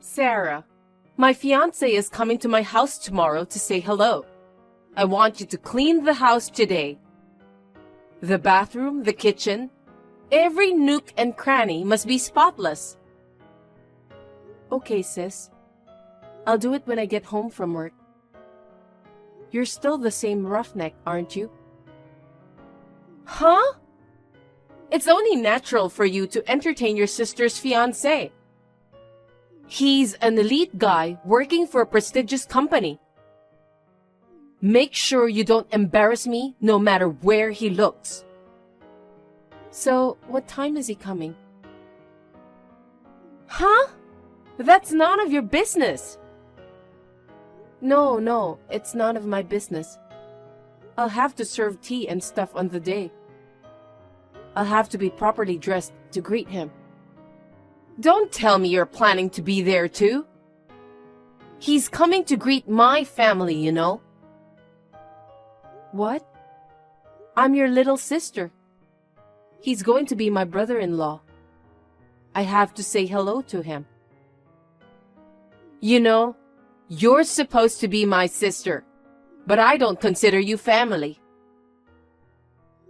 Sarah, my fiancé is coming to my house tomorrow to say hello. I want you to clean the house today. The bathroom, the kitchen, every nook and cranny must be spotless. Okay, sis. I'll do it when I get home from work. You're still the same roughneck, aren't you? Huh? It's only natural for you to entertain your sister's fiancé. He's an elite guy working for a prestigious company. Make sure you don't embarrass me no matter where he looks. So, what time is he coming? Huh? That's none of your business. No, it's none of my business. I'll have to serve tea and stuff on the day. I'll have to be properly dressed to greet him. Don't tell me you're planning to be there too. He's coming to greet my family, you know. What? I'm your little sister. He's going to be my brother-in-law. I have to say hello to him. You know, you're supposed to be my sister, but I don't consider you family.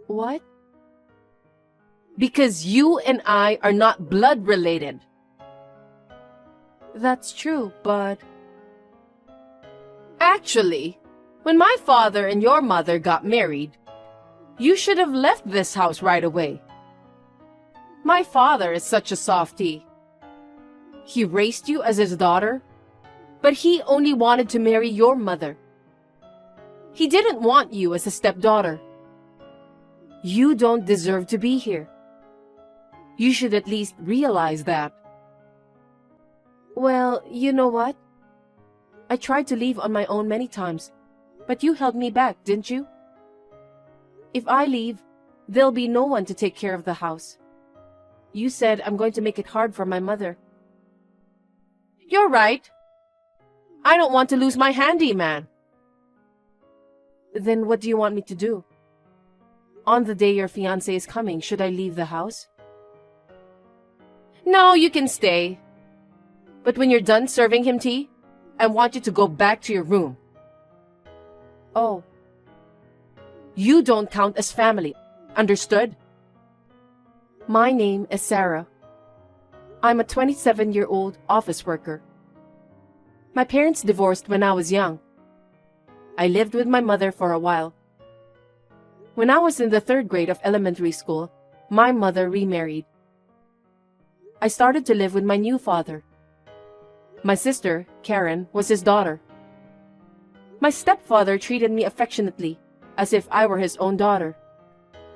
What? Because you and I are not blood related. That's true, but... Actually, when my father and your mother got married, you should have left this house right away. My father is such a softie. He raised you as his daughter, but he only wanted to marry your mother. He didn't want you as a stepdaughter. You don't deserve to be here. You should at least realize that. Well, you know what? I tried to leave on my own many times, but you held me back, didn't you? If I leave, there'll be no one to take care of the house. You said I'm going to make it hard for my mother. You're right. I don't want to lose my handyman. Then what do you want me to do? On the day your fiancé is coming, should I leave the house? No, you can stay. But when you're done serving him tea, I want you to go back to your room. Oh. You don't count as family. Understood? My name is Sarah. I'm a 27-year-old office worker. My parents divorced when I was young. I lived with my mother for a while. When I was in the 3rd grade of elementary school, my mother remarried. I started to live with my new father. My sister, Karen, was his daughter. My stepfather treated me affectionately, as if I were his own daughter.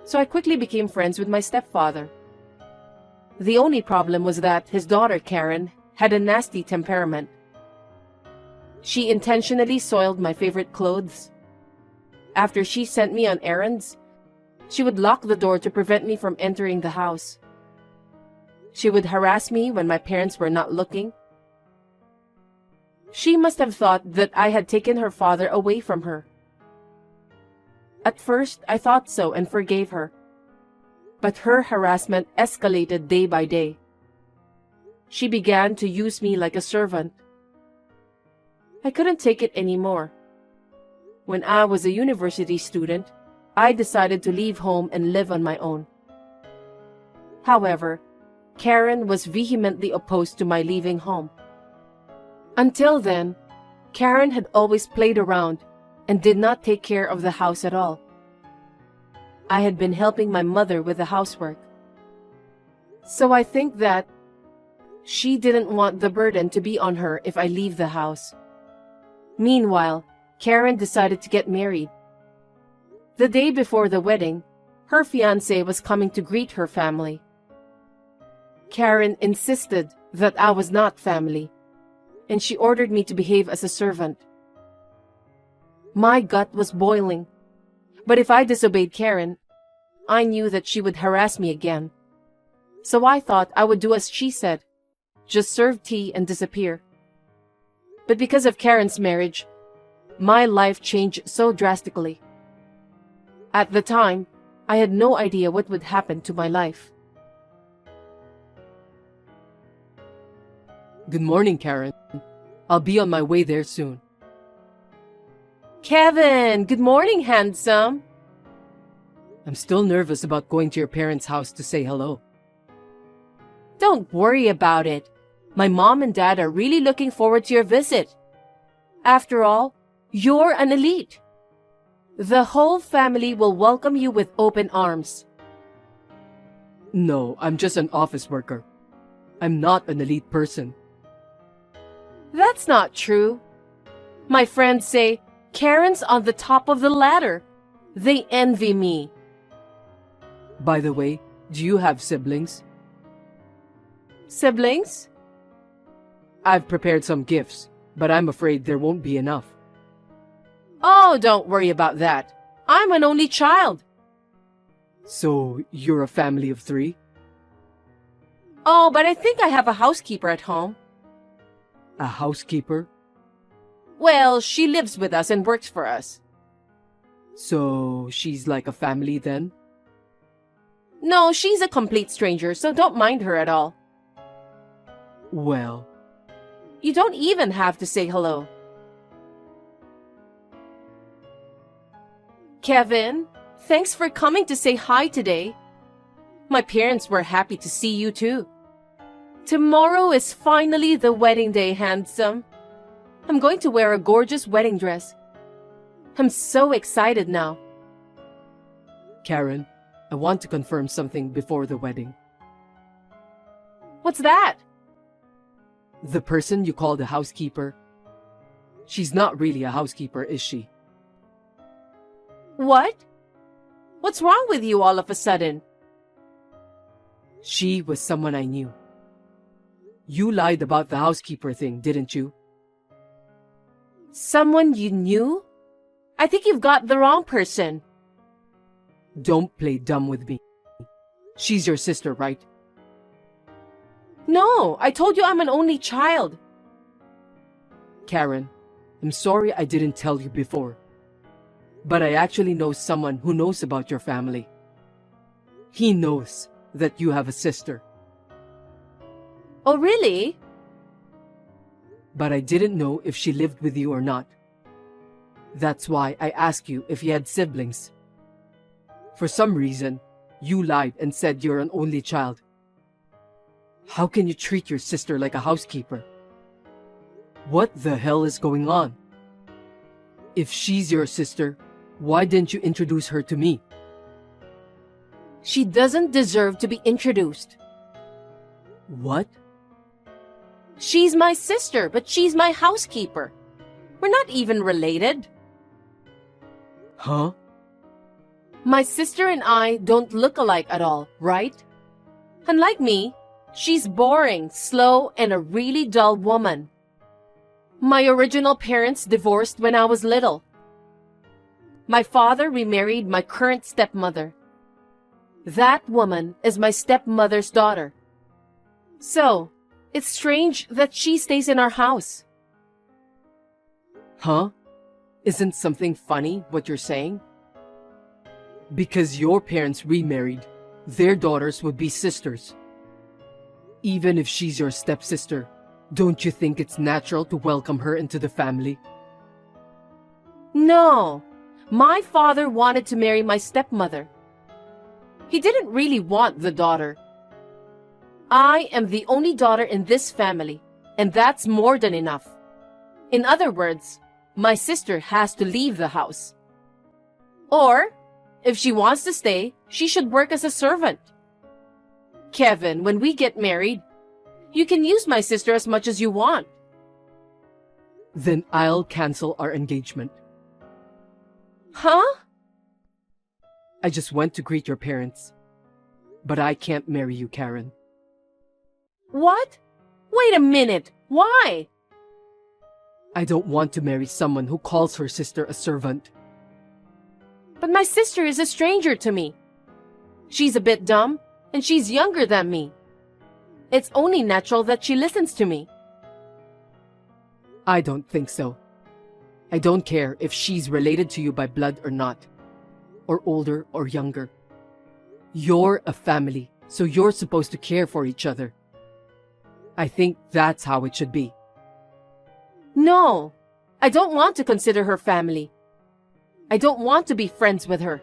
So I quickly became friends with my stepfather. The only problem was that his daughter, Karen, had a nasty temperament. She intentionally soiled my favorite clothes. After she sent me on errands, she would lock the door to prevent me from entering the house. She would harass me when my parents were not looking. She must have thought that I had taken her father away from her. At first, I thought so and forgave her. But her harassment escalated day by day. She began to use me like a servant. I couldn't take it anymore. When I was a university student, I decided to leave home and live on my own. However, Karen was vehemently opposed to my leaving home. Until then, Karen had always played around and did not take care of the house at all. I had been helping my mother with the housework. So I think that she didn't want the burden to be on her if I leave the house. Meanwhile, Karen decided to get married. The day before the wedding, her fiancé was coming to greet her family. Karen insisted that I was not family, and she ordered me to behave as a servant. My gut was boiling, but if I disobeyed Karen, I knew that she would harass me again. So I thought I would do as she said, just serve tea and disappear. But because of Karen's marriage, my life changed so drastically. At the time, I had no idea what would happen to my life. Good morning, Karen. I'll be on my way there soon. Kevin, good morning, handsome. I'm still nervous about going to your parents' house to say hello. Don't worry about it. My mom and dad are really looking forward to your visit. After all, you're an elite. The whole family will welcome you with open arms. No, I'm just an office worker. I'm not an elite person. That's not true. My friends say, Karen's on the top of the ladder. They envy me. By the way, do you have siblings? Siblings? I've prepared some gifts, but I'm afraid there won't be enough. Oh, don't worry about that. I'm an only child. So, you're a family of 3? Oh, but I think I have a housekeeper at home. A housekeeper? Well, she lives with us and works for us. So, she's like a family then? No, she's a complete stranger, so don't mind her at all. Well, you don't even have to say hello. Kevin, thanks for coming to say hi today. My parents were happy to see you too. Tomorrow is finally the wedding day, handsome. I'm going to wear a gorgeous wedding dress. I'm so excited now. Karen, I want to confirm something before the wedding. What's that? The person you call the housekeeper. She's not really a housekeeper, is she? What? What's wrong with you all of a sudden? She was someone I knew. You lied about the housekeeper thing, didn't you? Someone you knew? I think you've got the wrong person. Don't play dumb with me. She's your sister, right? No, I told you I'm an only child. Karen, I'm sorry I didn't tell you before. But I actually know someone who knows about your family. He knows that you have a sister. Oh, really? But I didn't know if she lived with you or not. That's why I asked you if you had siblings. For some reason, you lied and said you're an only child. How can you treat your sister like a housekeeper? What the hell is going on? If she's your sister, why didn't you introduce her to me? She doesn't deserve to be introduced. What? She's my sister, but she's my housekeeper. We're not even related. Huh? My sister and I don't look alike at all, right? Unlike me, she's boring, slow, and a really dull woman. My original parents divorced when I was little. My father remarried my current stepmother. That woman is my stepmother's daughter. So, it's strange that she stays in our house. Huh? Isn't something funny what you're saying? Because your parents remarried, their daughters would be sisters. Even if she's your stepsister, don't you think it's natural to welcome her into the family? No. My father wanted to marry my stepmother. He didn't really want the daughter. I am the only daughter in this family, and that's more than enough. In other words, my sister has to leave the house. Or, if she wants to stay, she should work as a servant. Kevin, when we get married, you can use my sister as much as you want. Then I'll cancel our engagement. Huh? I just went to greet your parents. But I can't marry you, Karen. What? Wait a minute. Why? I don't want to marry someone who calls her sister a servant. But my sister is a stranger to me. She's a bit dumb, and she's younger than me. It's only natural that she listens to me. I don't think so. I don't care if she's related to you by blood or not, or older or younger. You're a family, so you're supposed to care for each other. I think that's how it should be. No, I don't want to consider her family. I don't want to be friends with her.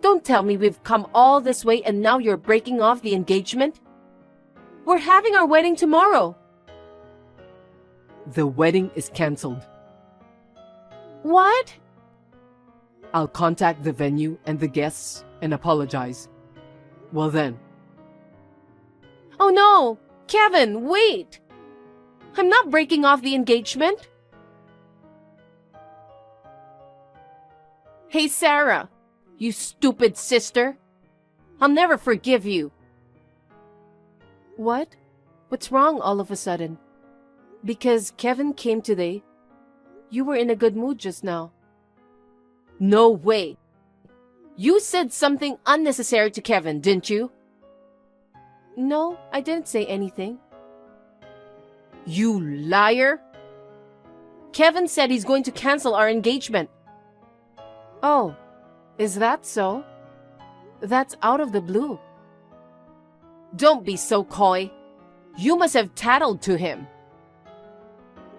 Don't tell me we've come all this way and now you're breaking off the engagement. We're having our wedding tomorrow. The wedding is cancelled. What? I'll contact the venue and the guests and apologize. Well then. Oh no! Kevin, wait! I'm not breaking off the engagement. Hey, Sarah, you stupid sister. I'll never forgive you. What? What's wrong all of a sudden? Because Kevin came today, you were in a good mood just now. No way. You said something unnecessary to Kevin, didn't you? No, I didn't say anything. You liar! Kevin said he's going to cancel our engagement. Oh, is that so? That's out of the blue. Don't be so coy. You must have tattled to him.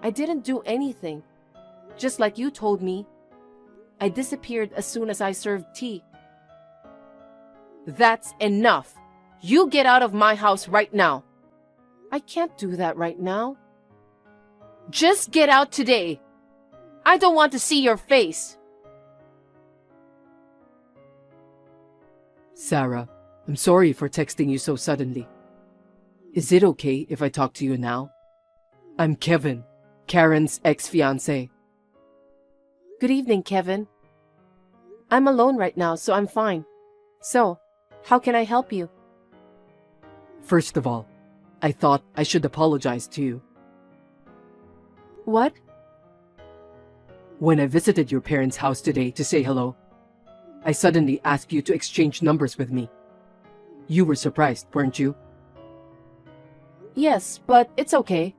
I didn't do anything. Just like you told me. I disappeared as soon as I served tea. That's enough. You get out of my house right now. I can't do that right now. Just get out today. I don't want to see your face. Sarah, I'm sorry for texting you so suddenly. Is it okay if I talk to you now? I'm Kevin, Karen's ex-fiancé. Good evening, Kevin. I'm alone right now, so I'm fine. So, how can I help you? First of all, I thought I should apologize to you. What? When I visited your parents' house today to say hello, I suddenly asked you to exchange numbers with me. You were surprised, weren't you? Yes, but it's okay.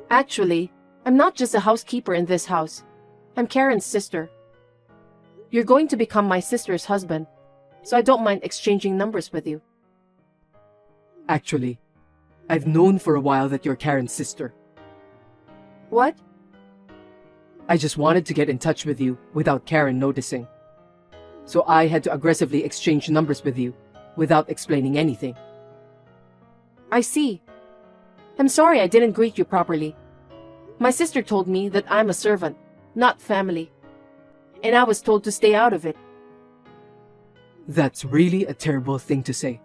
Actually, I'm not just a housekeeper in this house. I'm Karen's sister. You're going to become my sister's husband, so I don't mind exchanging numbers with you. Actually, I've known for a while that you're Karen's sister. What? I just wanted to get in touch with you without Karen noticing. So I had to aggressively exchange numbers with you without explaining anything. I see. I'm sorry I didn't greet you properly. My sister told me that I'm a servant, not family. And I was told to stay out of it. That's really a terrible thing to say.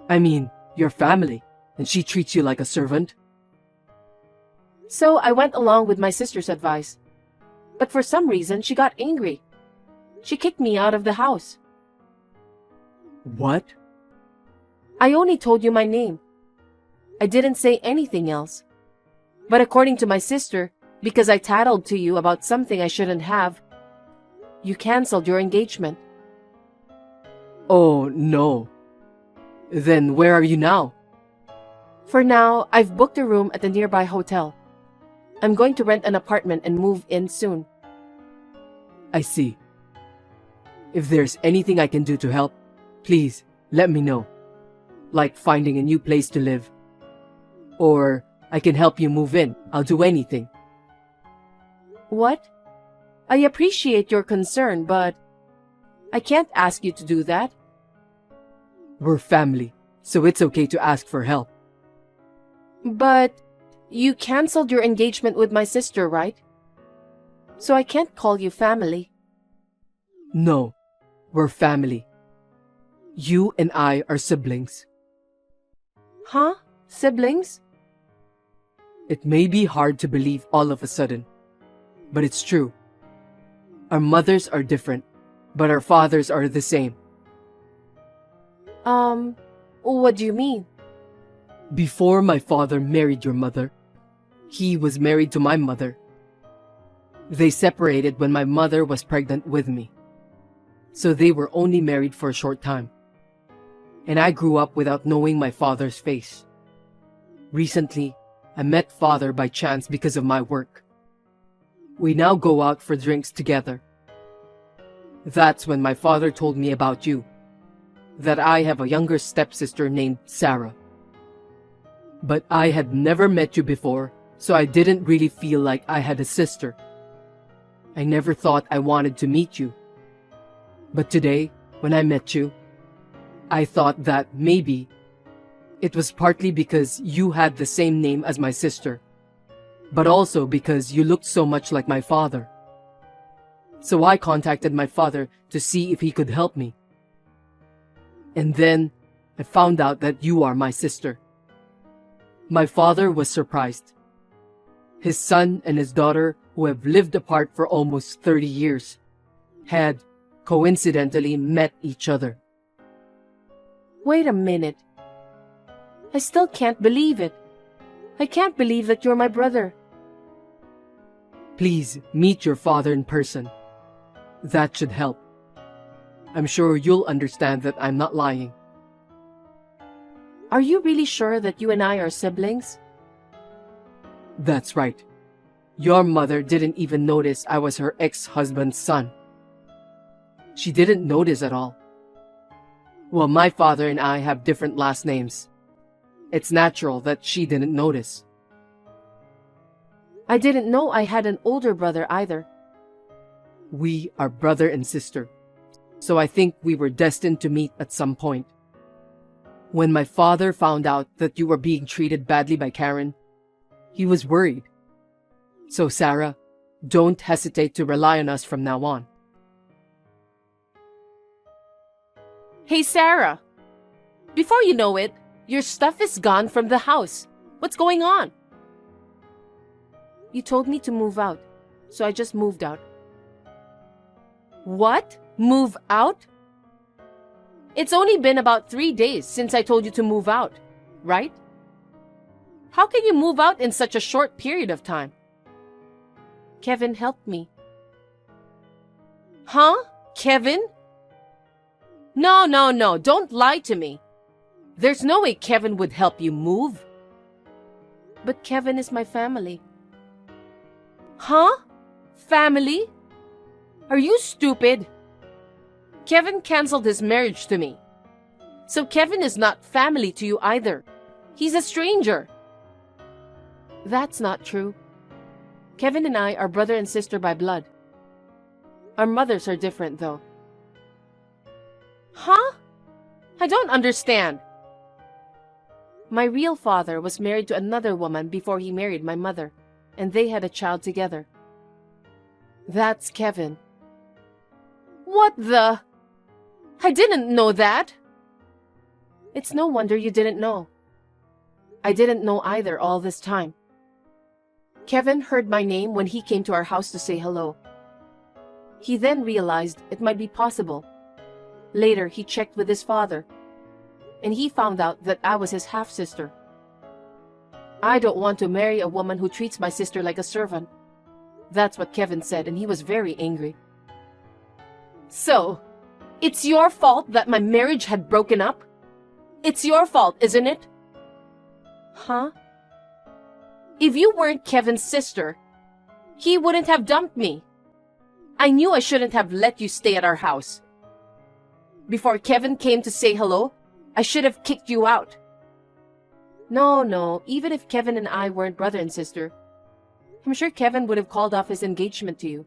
I mean, you're family, and she treats you like a servant. So I went along with my sister's advice. But for some reason, she got angry. She kicked me out of the house. What? I only told you my name. I didn't say anything else. But according to my sister, because I tattled to you about something I shouldn't have, you canceled your engagement. Oh, no. Then where are you now? For now, I've booked a room at a nearby hotel. I'm going to rent an apartment and move in soon. I see. If there's anything I can do to help, please let me know. Like finding a new place to live. Or I can help you move in. I'll do anything. What? I appreciate your concern, but I can't ask you to do that. We're family, so it's okay to ask for help. But you canceled your engagement with my sister, right? So I can't call you family. No, we're family. You and I are siblings. Huh? Siblings? It may be hard to believe all of a sudden, but it's true. Our mothers are different, but our fathers are the same. What do you mean? Before my father married your mother, he was married to my mother. They separated when my mother was pregnant with me. So they were only married for a short time. And I grew up without knowing my father's face. Recently, I met father by chance because of my work. We now go out for drinks together. That's when my father told me about you. That I have a younger stepsister named Sarah. But I had never met you before, so I didn't really feel like I had a sister. I never thought I wanted to meet you. But today, when I met you, I thought that maybe it was partly because you had the same name as my sister, but also because you looked so much like my father. So I contacted my father to see if he could help me. And then I found out that you are my sister. My father was surprised. His son and his daughter, who have lived apart for almost 30 years, had coincidentally met each other. Wait a minute. I still can't believe it. I can't believe that you're my brother. Please meet your father in person. That should help. I'm sure you'll understand that I'm not lying. Are you really sure that you and I are siblings? That's right. Your mother didn't even notice I was her ex-husband's son. She didn't notice at all. Well, my father and I have different last names. It's natural that she didn't notice. I didn't know I had an older brother either. We are brother and sister, so I think we were destined to meet at some point. When my father found out that you were being treated badly by Karen, he was worried. So Sarah, don't hesitate to rely on us from now on. Hey Sarah, before you know it, your stuff is gone from the house. What's going on? You told me to move out, so I just moved out. What? Move out? It's only been about 3 days since I told you to move out, right? How can you move out in such a short period of time? Kevin helped me. Huh? Kevin? No, don't lie to me. There's no way Kevin would help you move. But Kevin is my family. Huh? Family? Are you stupid? Kevin canceled his marriage to me. So Kevin is not family to you either. He's a stranger. That's not true. Kevin and I are brother and sister by blood. Our mothers are different though. Huh? I don't understand. My real father was married to another woman before he married my mother, and they had a child together. That's Kevin. What the? I didn't know that. It's no wonder you didn't know. I didn't know either all this time. Kevin heard my name when he came to our house to say hello. He then realized it might be possible. Later, he checked with his father, and he found out that I was his half-sister. I don't want to marry a woman who treats my sister like a servant. That's what Kevin said, and he was very angry. So, it's your fault that my marriage had broken up? It's your fault, isn't it? Huh? If you weren't Kevin's sister, he wouldn't have dumped me. I knew I shouldn't have let you stay at our house. Before Kevin came to say hello, I should have kicked you out. No, even if Kevin and I weren't brother and sister, I'm sure Kevin would have called off his engagement to you.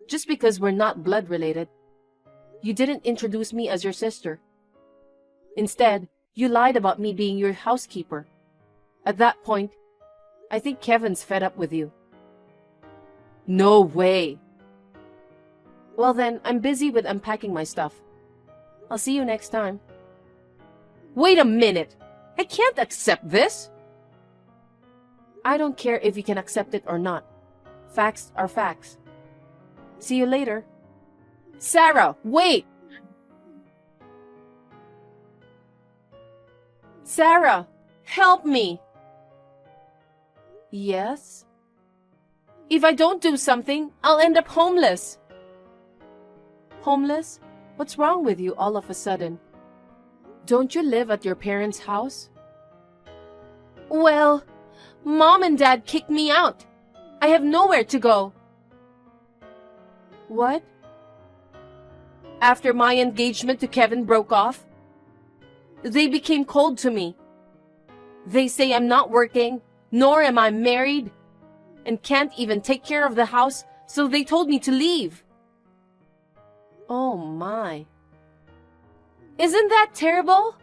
Just because we're not blood related, you didn't introduce me as your sister. Instead, you lied about me being your housekeeper. At that point, I think Kevin's fed up with you. No way. Well then, I'm busy with unpacking my stuff. I'll see you next time. Wait a minute! I can't accept this! I don't care if you can accept it or not. Facts are facts. See you later. Sarah, wait! Sarah, help me! Yes? If I don't do something, I'll end up homeless. Homeless? What's wrong with you all of a sudden? Don't you live at your parents' house? Well, Mom and Dad kicked me out. I have nowhere to go. What? After my engagement to Kevin broke off, they became cold to me. They say I'm not working, nor am I married, and can't even take care of the house, so they told me to leave. Oh my. Isn't that terrible?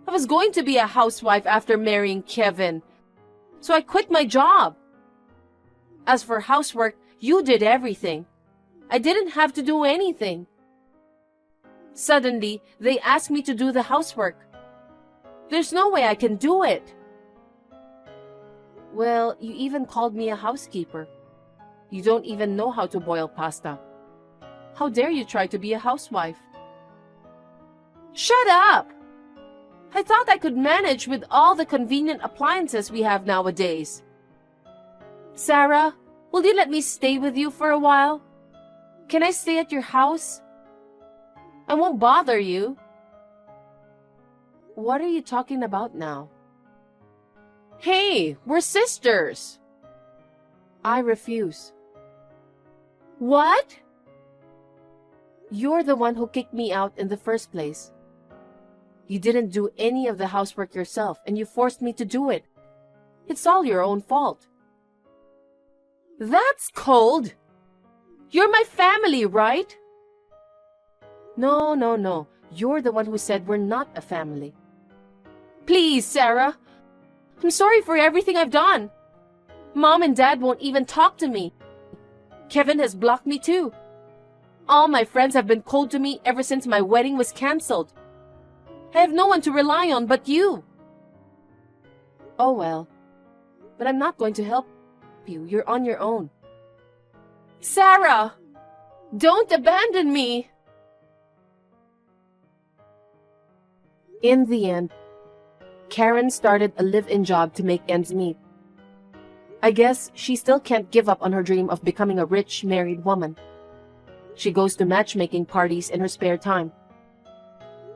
I was going to be a housewife after marrying Kevin, so I quit my job. As for housework, you did everything. I didn't have to do anything. Suddenly, they asked me to do the housework. There's no way I can do it. Well, you even called me a housekeeper. You don't even know how to boil pasta. How dare you try to be a housewife? Shut up! I thought I could manage with all the convenient appliances we have nowadays. Sarah, will you let me stay with you for a while? Can I stay at your house? I won't bother you. What are you talking about now? Hey, we're sisters. I refuse. What? You're the one who kicked me out in the first place. You didn't do any of the housework yourself, and you forced me to do it. It's all your own fault. That's cold. You're my family, right? No. You're the one who said we're not a family. Please, Sarah. I'm sorry for everything I've done. Mom and Dad won't even talk to me. Kevin has blocked me too. All my friends have been cold to me ever since my wedding was cancelled. I have no one to rely on but you. Oh well, but I'm not going to help you. You're on your own. Sarah, don't abandon me. In the end, Karen started a live-in job to make ends meet. I guess she still can't give up on her dream of becoming a rich, married woman. She goes to matchmaking parties in her spare time.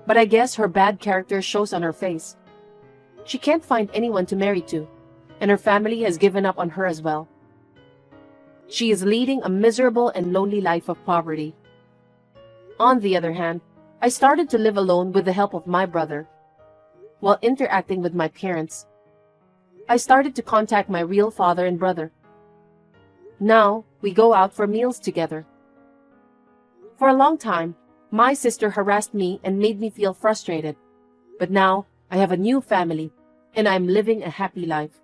But I guess her bad character shows on her face. She can't find anyone to marry to, and her family has given up on her as well. She is leading a miserable and lonely life of poverty. On the other hand, I started to live alone with the help of my brother. While interacting with my parents, I started to contact my real father and brother. Now, we go out for meals together. For a long time, my sister harassed me and made me feel frustrated. But now, I have a new family, and I'm living a happy life.